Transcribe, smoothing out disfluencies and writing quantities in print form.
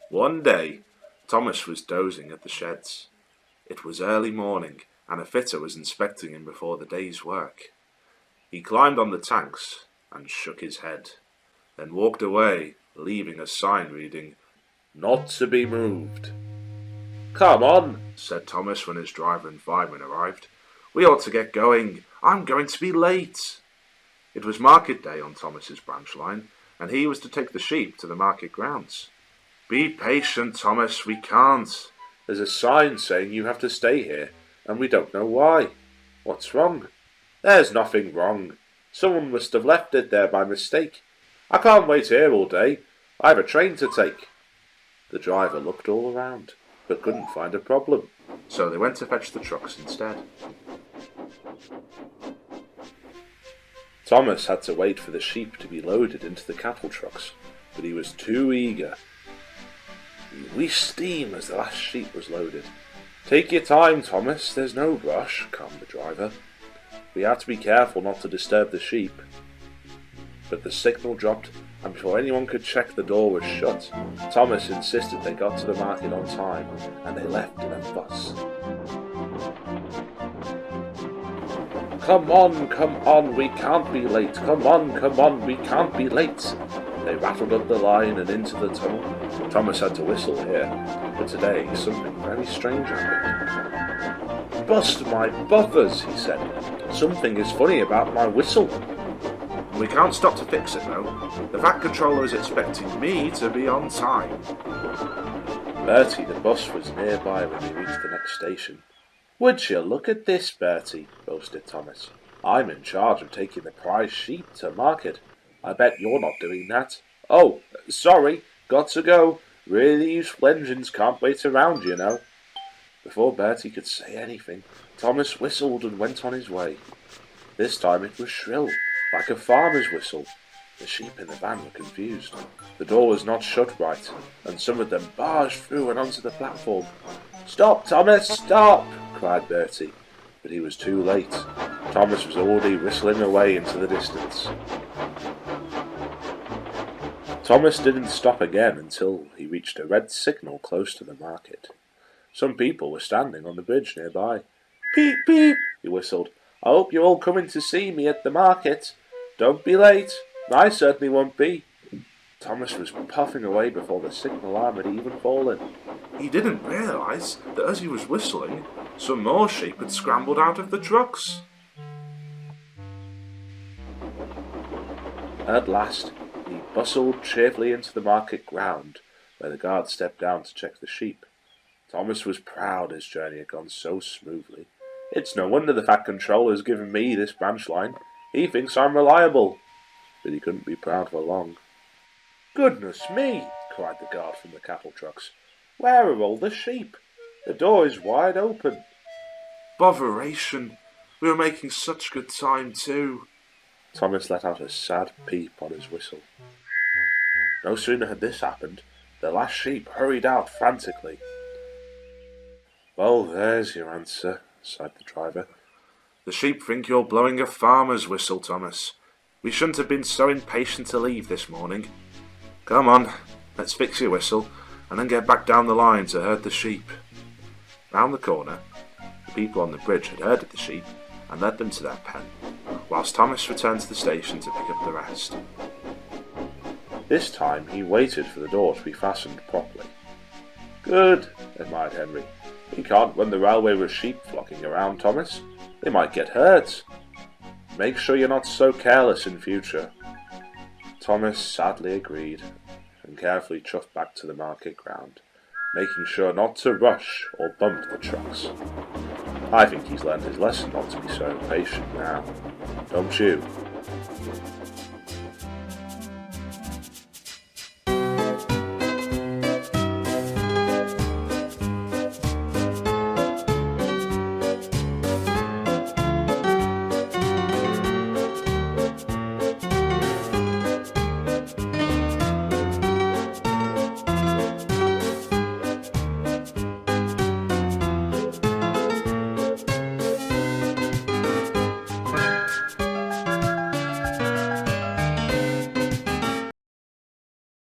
One day, Thomas was dozing at the sheds. It was early morning, and a fitter was inspecting him before the day's work. He climbed on the tanks and shook his head, then walked away, leaving a sign reading, "Not to be moved." "Come on," said Thomas when his driver and fireman arrived. "We ought to get going. I'm going to be late." It was market day on Thomas's branch line, and he was to take the sheep to the market grounds. "Be patient, Thomas, we can't. There's a sign saying you have to stay here, and we don't know why. What's wrong?" "There's nothing wrong. Someone must have left it there by mistake. I can't wait here all day. I have a train to take." The driver looked all around, but couldn't find a problem, so they went to fetch the trucks instead. Thomas had to wait for the sheep to be loaded into the cattle trucks, but he was too eager. He wheezed steam as the last sheep was loaded. "Take your time, Thomas, there's no rush," calmed the driver. "We have to be careful not to disturb the sheep." But the signal dropped, and before anyone could check the door was shut, Thomas insisted they got to the market on time, and they left in a bus. Come on, we can't be late. Come on, we can't be late." They rattled up the line and into the tunnel. Thomas had to whistle here, but today something very strange happened. "Bust my buffers," he said. "Something is funny about my whistle." "We can't stop to fix it, though. The VAT controller is expecting me to be on time." Bertie, the bus, was nearby when they reached the next station. "Would you look at this, Bertie," boasted Thomas. "I'm in charge of taking the prize sheep to market. I bet you're not doing that." "Oh, sorry, got to go. Really useful engines can't wait around, you know." Before Bertie could say anything, Thomas whistled and went on his way. This time it was shrill, like a farmer's whistle. The sheep in the van were confused. The door was not shut right, and some of them barged through and onto the platform. "Stop, Thomas, stop!" cried Bertie, but he was too late. Thomas was already whistling away into the distance. Thomas didn't stop again until he reached a red signal close to the market. Some people were standing on the bridge nearby. "Peep, peep," he whistled. "I hope you're all coming to see me at the market. Don't be late. I certainly won't be." Thomas was puffing away before the signal alarm had even fallen. He didn't realise that as he was whistling, some more sheep had scrambled out of the trucks. At last, he bustled cheerfully into the market ground, where the guard stepped down to check the sheep. Thomas was proud his journey had gone so smoothly. "It's no wonder the fat controller's given me this branch line. He thinks I'm reliable." But he couldn't be proud for long. "Goodness me!" cried the guard from the cattle trucks. "Where are all the sheep? The door is wide open." "Botheration! We were making such good time too." Thomas let out a sad peep on his whistle. No sooner had this happened, the last sheep hurried out frantically. "Well, there's your answer," sighed the driver. "The sheep think you're blowing a farmer's whistle, Thomas. We shouldn't have been so impatient to leave this morning. Come on, let's fix your whistle, and then get back down the line to herd the sheep." Round the corner, the people on the bridge had herded the sheep and led them to their pen, whilst Thomas returned to the station to pick up the rest. This time he waited for the door to be fastened properly. "Good," admired Henry. "You can't run the railway with sheep flocking around, Thomas. They might get hurt. Make sure you're not so careless in future." Thomas sadly agreed and carefully trucked back to the market ground, making sure not to rush or bump the trucks. I think he's learned his lesson not to be so impatient now. Don't you?